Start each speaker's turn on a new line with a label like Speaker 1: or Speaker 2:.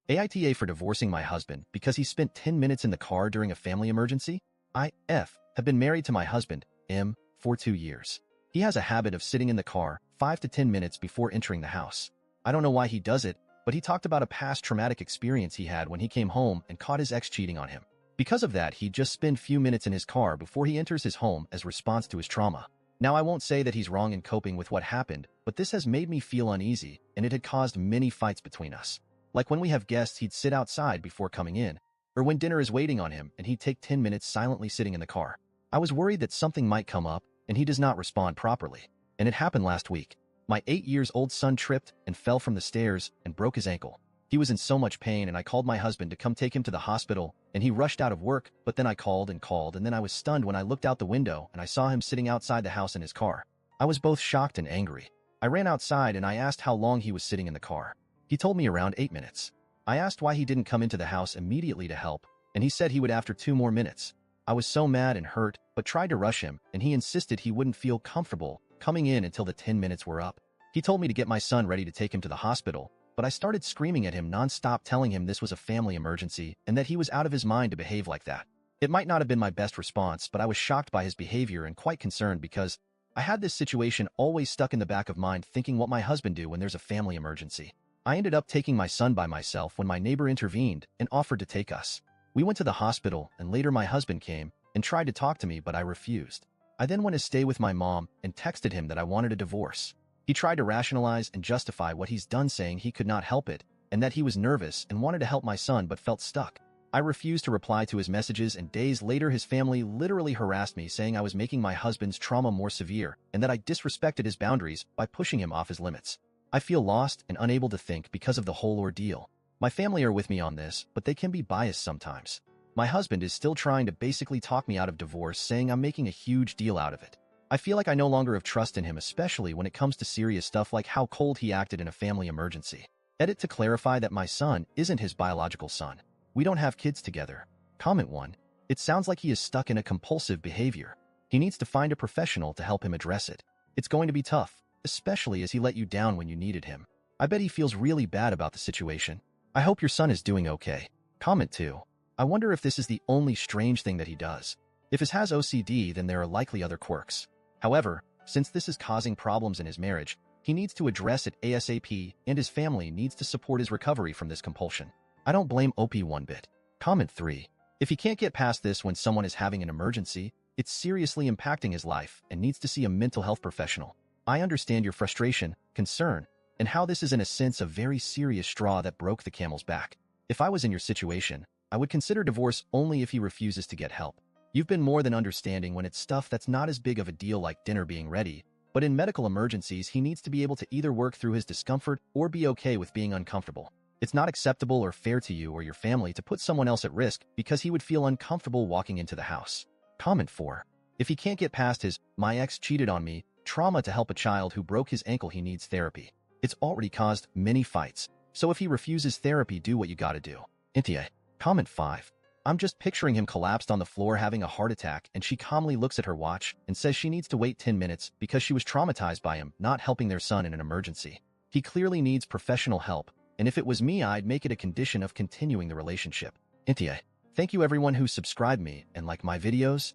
Speaker 1: AITA for divorcing my husband because he spent 10 minutes in the car during a family emergency. Have been married to my husband, M, for 2 years. He has a habit of sitting in the car 5 to 10 minutes before entering the house. I don't know why he does it, but he talked about a past traumatic experience he had when he came home and caught his ex cheating on him. Because of that, he'd just spend few minutes in his car before he enters his home as response to his trauma. Now, I won't say that he's wrong in coping with what happened, but this has made me feel uneasy, and it had caused many fights between us. Like when we have guests, he'd sit outside before coming in, or when dinner is waiting on him and he'd take 10 minutes silently sitting in the car. I was worried that something might come up and he does not respond properly. And it happened last week. My 8-year-old son tripped and fell from the stairs and broke his ankle. He was in so much pain and I called my husband to come take him to the hospital, and he rushed out of work, but then I called and then I was stunned when I looked out the window and I saw him sitting outside the house in his car. I was both shocked and angry. I ran outside and I asked how long he was sitting in the car. He told me around 8 minutes. I asked why he didn't come into the house immediately to help, and he said he would after 2 more minutes. I was so mad and hurt, but tried to rush him, and he insisted he wouldn't feel comfortable coming in until the 10 minutes were up. He told me to get my son ready to take him to the hospital, but I started screaming at him nonstop, telling him this was a family emergency and that he was out of his mind to behave like that. It might not have been my best response, but I was shocked by his behavior and quite concerned because I had this situation always stuck in the back of mind, thinking what my husband do when there's a family emergency. I ended up taking my son by myself when my neighbor intervened and offered to take us. We went to the hospital, and later my husband came and tried to talk to me, but I refused. I then went to stay with my mom and texted him that I wanted a divorce. He tried to rationalize and justify what he's done, saying he could not help it and that he was nervous and wanted to help my son but felt stuck. I refused to reply to his messages, and days later his family literally harassed me, saying I was making my husband's trauma more severe and that I disrespected his boundaries by pushing him off his limits. I feel lost and unable to think because of the whole ordeal. My family are with me on this, but they can be biased sometimes. My husband is still trying to basically talk me out of divorce, saying I'm making a huge deal out of it. I feel like I no longer have trust in him, especially when it comes to serious stuff like how cold he acted in a family emergency. Edit to clarify that my son isn't his biological son. We don't have kids together. Comment 1. It sounds like he is stuck in a compulsive behavior. He needs to find a professional to help him address it. It's going to be tough, especially as he let you down when you needed him. I bet he feels really bad about the situation. I hope your son is doing okay. Comment 2. I wonder if this is the only strange thing that he does. If he has OCD, then there are likely other quirks. However, since this is causing problems in his marriage, he needs to address it ASAP, and his family needs to support his recovery from this compulsion. I don't blame OP one bit. Comment 3. If he can't get past this when someone is having an emergency, it's seriously impacting his life and needs to see a mental health professional. I understand your frustration, concern, and how this is in a sense a very serious straw that broke the camel's back. If I was in your situation, I would consider divorce only if he refuses to get help. You've been more than understanding when it's stuff that's not as big of a deal like dinner being ready, but in medical emergencies he needs to be able to either work through his discomfort or be okay with being uncomfortable. It's not acceptable or fair to you or your family to put someone else at risk because he would feel uncomfortable walking into the house. Comment 4. If he can't get past his "my ex cheated on me" trauma to help a child who broke his ankle, he needs therapy. It's already caused many fights, so if he refuses therapy, do what you gotta do. Intia. Comment 5. I'm just picturing him collapsed on the floor having a heart attack, and she calmly looks at her watch and says she needs to wait 10 minutes because she was traumatized by him not helping their son in an emergency. He clearly needs professional help, and if it was me, I'd make it a condition of continuing the relationship. Intia. Thank you everyone who subscribed me and like my videos.